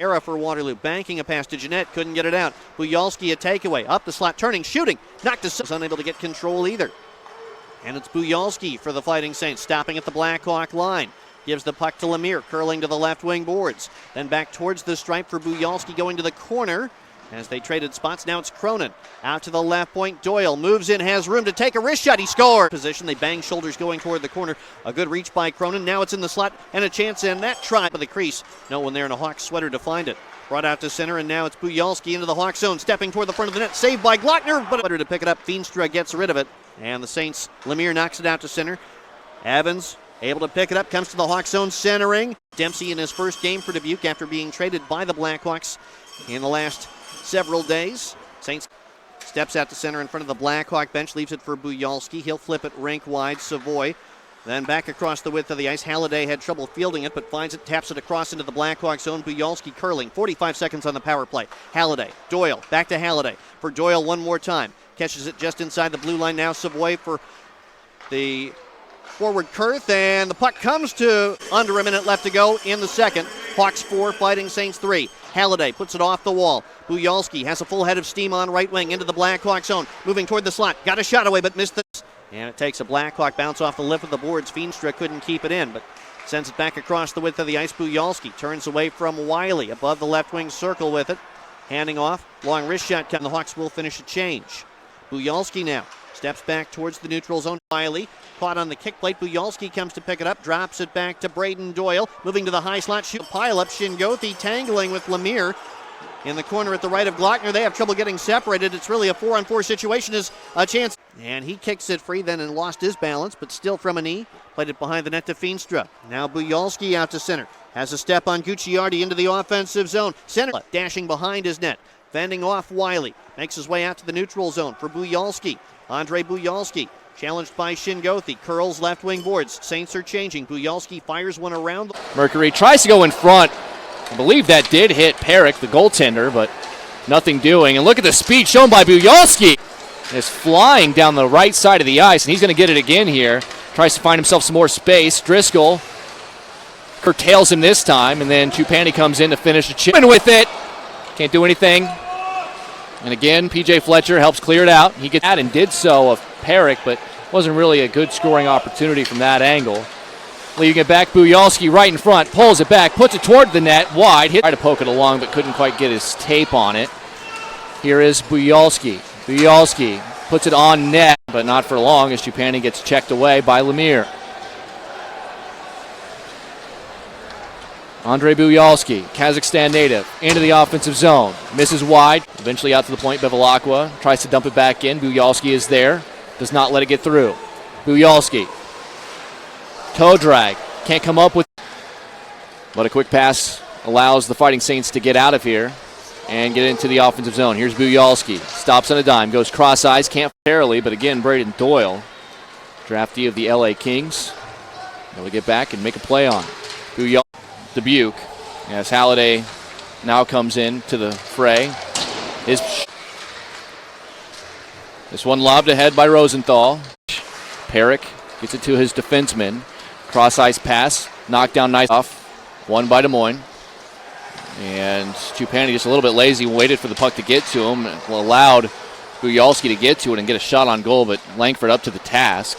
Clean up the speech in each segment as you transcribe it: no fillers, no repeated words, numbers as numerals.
Era for Waterloo, banking a pass to Jeanette, couldn't get it out. Buyalsky a takeaway, up the slot, turning, shooting, knocked to unable to get control either. And it's Buyalsky for the Fighting Saints, stopping at the Blackhawk line. Gives the puck to Lemire, curling to the left wing boards. Then back towards the stripe for Buyalsky, going to the corner. As they traded spots, now it's Cronin. Out to the left point, Doyle moves in, has room to take a wrist shot, he scores! Position, they bang shoulders going toward the corner. A good reach by Cronin, now it's in the slot, and a chance in that try by the crease. No one there in a Hawks sweater to find it. Brought out to center, and now it's Buyalsky into the Hawks zone, stepping toward the front of the net, saved by Glockner, but better to pick it up. Feenstra gets rid of it, and the Saints, Lemire knocks it out to center. Evans able to pick it up, comes to the Hawks zone, centering. Dempsey in his first game for Dubuque after being traded by the Blackhawks in the last several days. Saints steps out to center in front of the Blackhawk bench, leaves it for Buyalsky. He'll flip it rink wide, Savoy. Then back across the width of the ice. Halliday had trouble fielding it, but finds it, taps it across into the Blackhawk zone. Buyalsky curling, 45 seconds on the power play. Halliday, Doyle, back to Halliday. For Doyle one more time. Catches it just inside the blue line now. Savoy for the forward Kurth, and the puck comes to under a minute left to go in the second. Hawks 4, Fighting Saints 3. Halliday puts it off the wall. Buyalsky has a full head of steam on right wing into the Blackhawk zone. Moving toward the slot. Got a shot away but missed it. And it takes a Blackhawk bounce off the lip of the boards. Feenstra couldn't keep it in, but sends it back across the width of the ice. Buyalsky turns away from Wiley above the left wing circle with it. Handing off. Long wrist shot. The Hawks will finish a change. Buyalsky now steps back towards the neutral zone. Wiley caught on the kick plate. Buyalsky comes to pick it up, drops it back to Braden Doyle. Moving to the high slot, shoot pile up. Shingothi tangling with Lemire in the corner at the right of Glockner. They have trouble getting separated. It's really a 4-on-4 situation. Is a chance. And he kicks it free then and lost his balance, but still from a knee. Played it behind the net to Feenstra. Now Buyalsky out to center. Has a step on Gucciardi into the offensive zone. Center dashing behind his net. Fending off Wiley. Makes his way out to the neutral zone for Buyalsky. Andrei Buyalsky, challenged by Shingothi, curls left wing boards. Saints are changing. Buyalsky fires one around. Mercury tries to go in front. I believe that did hit Perrick, the goaltender, but nothing doing. And look at the speed shown by Buyalsky. It's flying down the right side of the ice, and he's going to get it again here. Tries to find himself some more space. Driscoll curtails him this time, and then Chupani comes in to finish the chip with it. Can't do anything. And again, P.J. Fletcher helps clear it out. He gets that and did so of Perrick, but wasn't really a good scoring opportunity from that angle. Leaving it back, Buyalsky right in front, pulls it back, puts it toward the net, wide. Tried to poke it along, but couldn't quite get his tape on it. Here is Buyalsky. Buyalsky puts it on net, but not for long as Chupani gets checked away by Lemire. Andrei Buyalsky, Kazakhstan native, into the offensive zone. Misses wide, eventually out to the point. Bevilacqua tries to dump it back in. Buyalsky is there, does not let it get through. Buyalsky, toe drag, can't come up with. But a quick pass allows the Fighting Saints to get out of here and get into the offensive zone. Here's Buyalsky, stops on a dime, goes cross eyes, can't fairly, but again, Braden Doyle, draftee of the LA Kings, able to get back and make a play on Buyalsky. Dubuque, as Halliday now comes in to the fray. This one lobbed ahead by Rosenthal. Perrick gets it to his defenseman. Cross ice pass, knocked down nice off. Won by Des Moines. And Chupani just a little bit lazy, waited for the puck to get to him. Allowed Buyalsky to get to it and get a shot on goal, but Langford up to the task.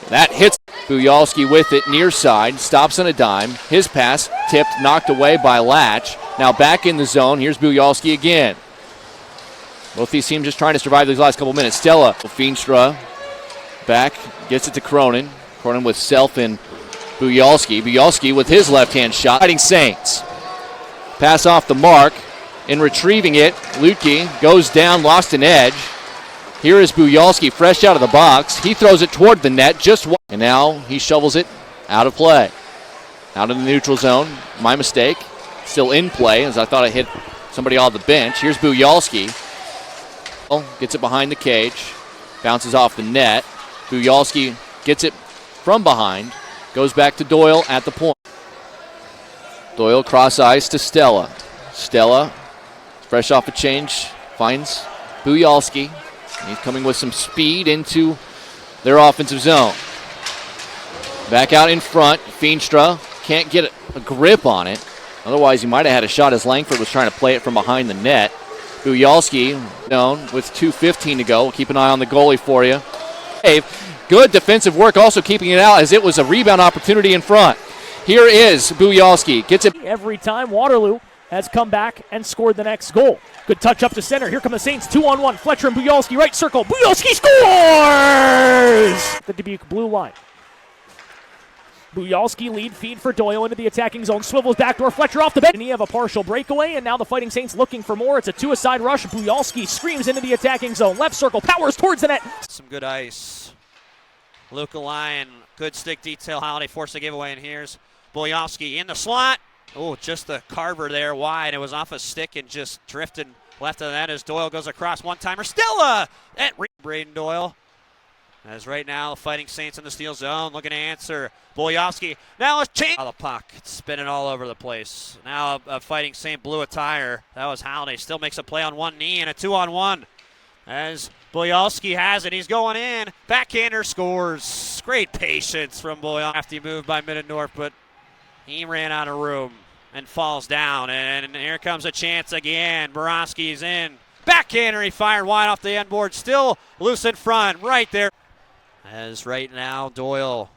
That hits Buyalsky with it near side, stops on a dime. His pass tipped, knocked away by Latch. Now back in the zone. Here's Buyalsky again. Both these teams just trying to survive these last couple minutes. Stella, Feenstra back, gets it to Cronin. Cronin with Self and Buyalsky. Buyalsky with his left-hand shot. Fighting Saints. Pass off the mark. In retrieving it, Lutke goes down, lost an edge. Here is Buyalsky, fresh out of the box. He throws it toward the net, just one. And now he shovels it out of play. Out of the neutral zone. My mistake. Still in play, as I thought I hit somebody on the bench. Here's Buyalsky. Gets it behind the cage. Bounces off the net. Buyalsky gets it from behind. Goes back to Doyle at the point. Doyle cross ice to Stella. Stella, fresh off a change, finds Buyalsky. He's coming with some speed into their offensive zone. Back out in front, Feenstra can't get a grip on it. Otherwise, he might have had a shot as Langford was trying to play it from behind the net. Buyalsky down with 2:15 to go. We'll keep an eye on the goalie for you. Good defensive work, also keeping it out as it was a rebound opportunity in front. Here is Buyalsky. Gets it. Every time Waterloo has come back and scored the next goal. Good touch up to center. Here come the Saints, 2-on-1. Fletcher and Buyalsky, right circle. Buyalsky scores! The Dubuque blue line. Buyalsky lead feed for Doyle into the attacking zone. Swivels backdoor. Fletcher off the bench. And he have a partial breakaway, and now the Fighting Saints looking for more. It's a two-a-side rush. Buyalsky screams into the attacking zone. Left circle. Powers towards the net. Some good ice. Luca Lyon, good stick detail. Holiday forced the giveaway, and here's Buyalsky in the slot. Oh, just the carver there wide. It was off a stick and just drifted left of that as Doyle goes across. One-timer. Stella at Braden Doyle. As right now, the Fighting Saints in the steel zone looking to answer. Buyalsky now a change. The puck. It's spinning all over the place. Now a Fighting Saint blew a tire. That was Holiday. Still makes a play on one knee and a 2-on-1. As Buyalsky has it, he's going in. Backhander scores. Great patience from Buyalsky. After he moved by Mid-North, but he ran out of room and falls down. And here comes a chance again. Borowski's in. Backhander, he fired wide off the end board. Still loose in front, right there. As right now, Doyle,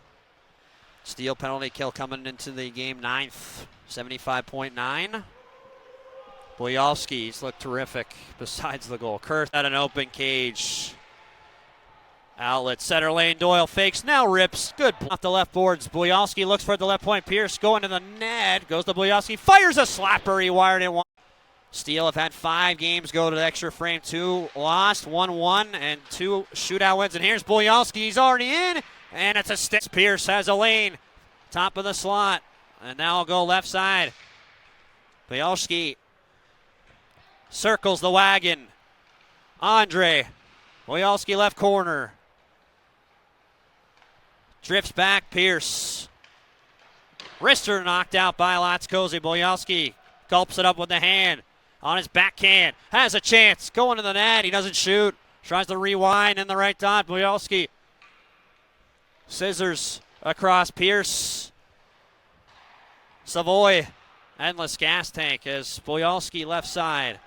steal penalty kill coming into the game, 9th, 75.9. Buyalsky's looked terrific besides the goal. Kurth at an open cage. Outlet, center lane, Doyle fakes, now rips. Good off the left boards. Buyalsky looks for the left point. Pierce going to the net. Goes to Buyalsky, fires a slapper. He wired it one. Steel have had 5 games go to the extra frame. 2 lost, 1 won, and 2 shootout wins. And here's Buyalsky. He's already in, and it's a stick. Pierce has a lane. Top of the slot. And now I'll go left side. Buyalsky circles the wagon. Andrei. Buyalsky left corner. Drifts back, Pierce. Wrister knocked out by Latskozy. Buyalsky gulps it up with the hand. On his backhand. Has a chance. Going to the net. He doesn't shoot. Tries to rewind in the right dot. Buyalsky. Scissors across Pierce. Savoy. Endless gas tank as Buyalsky left side.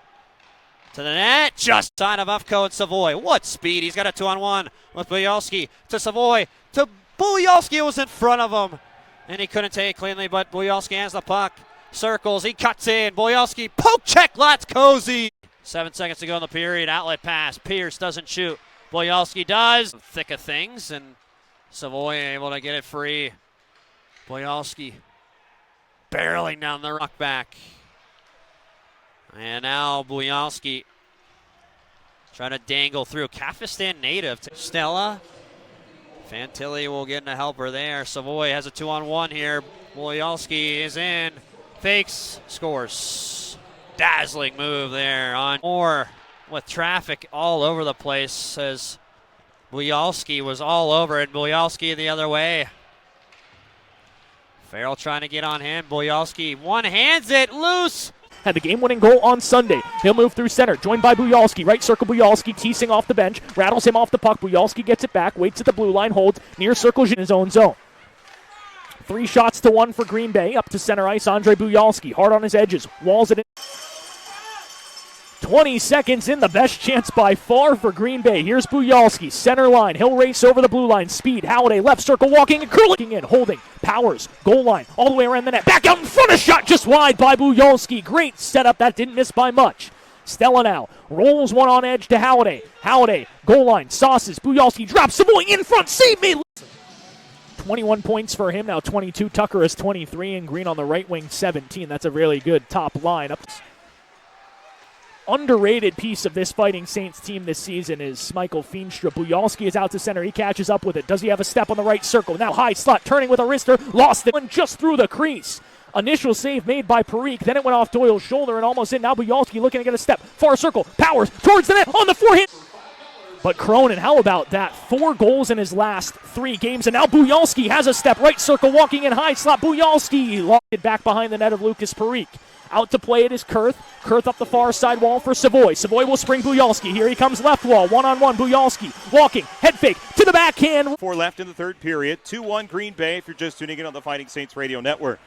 To the net. Just side of Ufko and Savoy. What speed. He's got a 2-on-1 with Buyalsky. To Savoy. To Buyalsky. Was in front of him. And he couldn't take it cleanly, but Buyalsky has the puck. Circles, he cuts in. Buyalsky, poke check, Latskozy. 7 seconds to go in the period. Outlet pass. Pierce doesn't shoot. Buyalsky does. Thick of things, and Savoy able to get it free. Buyalsky barreling down the ruck back. And now Buyalsky trying to dangle through. Kazakhstan native. Stella. Fantilli will get in a helper there. Savoy has a 2-on-1 here. Buyalsky is in. Fakes, scores. Dazzling move there on more with traffic all over the place as Buyalsky was all over it. Buyalsky the other way. Farrell trying to get on him. Buyalsky one-hands it loose. Had the game-winning goal on Sunday. He'll move through center, joined by Buyalsky. Right circle, Buyalsky teasing off the bench. Rattles him off the puck. Buyalsky gets it back, waits at the blue line, holds. Near circles in his own zone. 3 shots to 1 for Green Bay. Up to center ice, Andrei Buyalsky. Hard on his edges. Walls it in. 20 seconds in, the best chance by far for Green Bay. Here's Buyalsky, center line. He'll race over the blue line. Speed, Holiday, left circle, walking and curling in. Holding, Powers, goal line, all the way around the net. Back out in front, a shot just wide by Buyalsky. Great setup, that didn't miss by much. Stella now rolls one on edge to Holiday. Holiday, goal line, sauces. Buyalsky drops Savoy in front. Save me. 21 points for him, now 22. Tucker is 23, and Green on the right wing, 17. That's a really good top line. Underrated piece of this Fighting Saints team this season is Michael Feenstra. Buyalsky is out to center. He catches up with it. Does he have a step on the right circle? Now high slot, turning with a wrister. Lost it and just through the crease. Initial save made by Parikh. Then it went off Doyle's shoulder and almost in. Now Buyalsky looking to get a step. Far circle. Powers towards the net on the forehand. But Cronin, how about that? 4 goals in his last 3 games. And now Buyalsky has a step. Right circle, walking in high slot. Buyalsky locked it back behind the net of Lucas Parikh. Out to play it is Kurth. Kurth up the far side wall for Savoy. Savoy will spring Buyalsky. Here he comes left wall. 1-on-1. Buyalsky walking. Head fake to the backhand. 4 left in the third period. 2-1 Green Bay if you're just tuning in on the Fighting Saints Radio Network.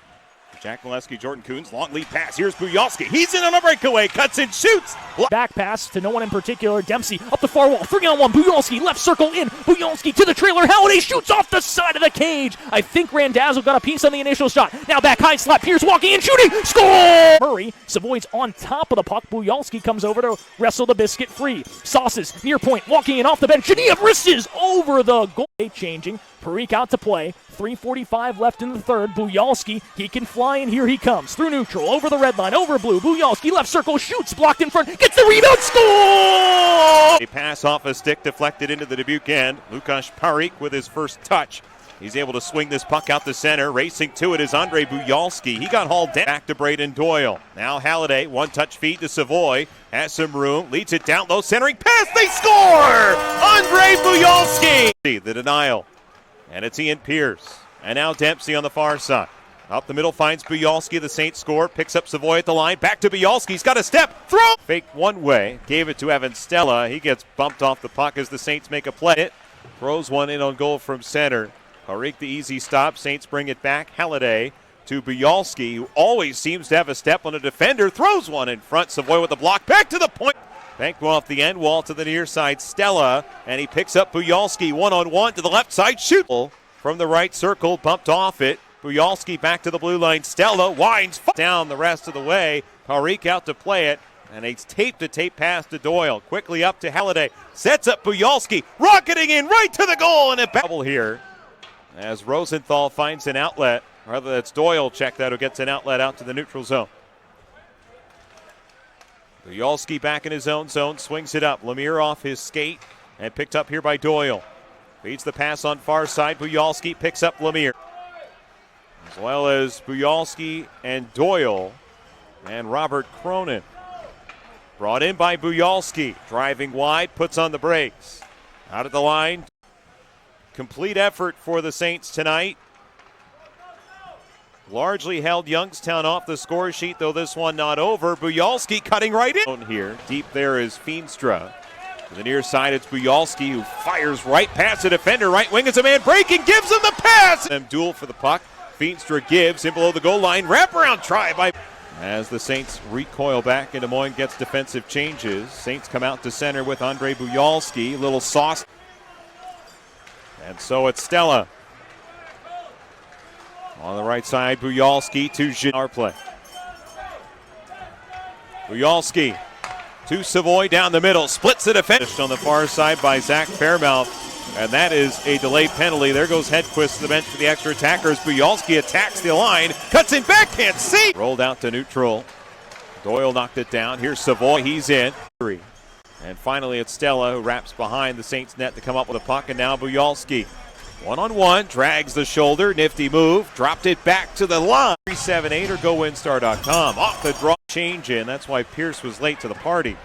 Jack Buyalsky, Jordan Coons, long lead pass. Here's Buyalsky. He's in on a breakaway, cuts and shoots. Back pass to no one in particular. Dempsey up the far wall, 3-on-1. Buyalsky left circle in. Buyalsky to the trailer. Halliday shoots off the side of the cage. I think Randazzo got a piece on the initial shot. Now back high slap. Pierce walking and shooting. Score! Murray. Savoy's on top of the puck. Buyalsky comes over to wrestle the biscuit free. Sauces near point, walking in off the bench. Geneva wrists over the goal. Changing. Parikh out to play. 3:45 left in the third. Buyalsky, he can fly, and here he comes. Through neutral, over the red line, over blue. Buyalsky, left circle, shoots, blocked in front, gets the rebound, score! A pass off a stick deflected into the Dubuque end. Lukasz Parikh with his first touch. He's able to swing this puck out the center. Racing to it is Andrei Buyalsky. He got hauled down. Back to Braden Doyle. Now Halliday, one-touch feed to Savoy. Has some room, leads it down low, centering pass. They score! Andrei Buyalsky! The denial. And it's Ian Pierce. And now Dempsey on the far side. Up the middle finds Buyalsky. The Saints score. Picks up Savoy at the line. Back to Buyalsky. He's got a step. Throw! Fake one way. Gave it to Evan Stella. He gets bumped off the puck as the Saints make a play. Throws one in on goal from center. Parikh the easy stop. Saints bring it back. Halliday to Buyalsky, who always seems to have a step on a defender. Throws one in front. Savoy with the block. Back to the point. Banked off the end wall to the near side. Stella, and he picks up Buyalsky one-on-one to the left side. Shoot from the right circle. Bumped off it. Buyalsky back to the blue line. Stella winds down the rest of the way. Parikh out to play it. And a tape-to-tape pass to Doyle. Quickly up to Halliday. Sets up Buyalsky. Rocketing in right to the goal. And a double here as Rosenthal finds an outlet. Rather, that's Doyle check that who gets an outlet out to the neutral zone. Buyalsky back in his own zone. Swings it up. Lemire off his skate. And picked up here by Doyle. Feeds the pass on far side. Buyalsky picks up Lemire. As well as Buyalsky and Doyle and Robert Cronin. Brought in by Buyalsky. Driving wide, puts on the brakes. Out of the line. Complete effort for the Saints tonight. Largely held Youngstown off the score sheet, though this one not over. Buyalsky cutting right in. Here, deep there is Feenstra. To the near side, it's Buyalsky who fires right past the defender. Right wing is a man breaking, gives him the pass. Them duel for the puck. Feenstra gives in below the goal line. Wraparound try by. As the Saints recoil back, and Des Moines gets defensive changes. Saints come out to center with Andrei Buyalsky. Little sauce. And so it's Stella. On the right side, Buyalsky to Genard play. Buyalsky to Savoy down the middle. Splits the defense on the far side by Zach Fairmouth. And that is a delayed penalty. There goes Hedquist to the bench for the extra attackers. Buyalsky attacks the line. Cuts in back, can't see. Rolled out to neutral. Doyle knocked it down. Here's Savoy. He's in. And finally, it's Stella who wraps behind the Saints net to come up with a puck. And now Buyalsky. One-on-one, drags the shoulder, nifty move, dropped it back to the line. 378 or GoWinStar.com. Off the draw, change in. That's why Pierce was late to the party.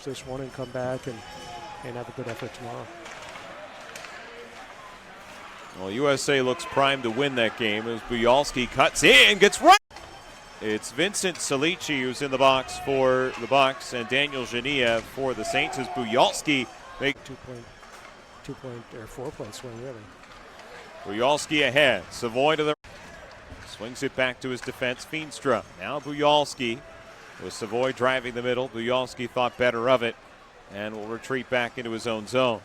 This one and come back and have a good effort tomorrow. Well, USA looks primed to win that game as Buyalsky cuts in, gets right. It's Vincent Salici who's in the box for the Bucks, and Daniel Genia for the Saints as Buyalsky make 4-point swing, really. Buyalsky ahead. Savoy to the swings it back to his defense. Feenstra. Now Buyalsky with Savoy driving the middle. Buyalsky thought better of it and will retreat back into his own zone.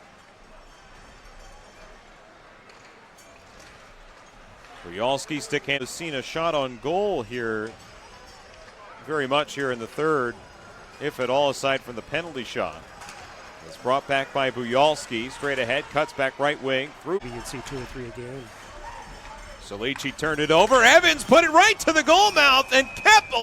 Buyalsky stick hand has seen a shot on goal here very much here in the third, if at all, aside from the penalty shot. It's brought back by Buyalsky. Straight ahead, cuts back right wing. Through. You can see 2 or 3 a game. Salici turned it over. Evans put it right to the goal mouth, and Keppel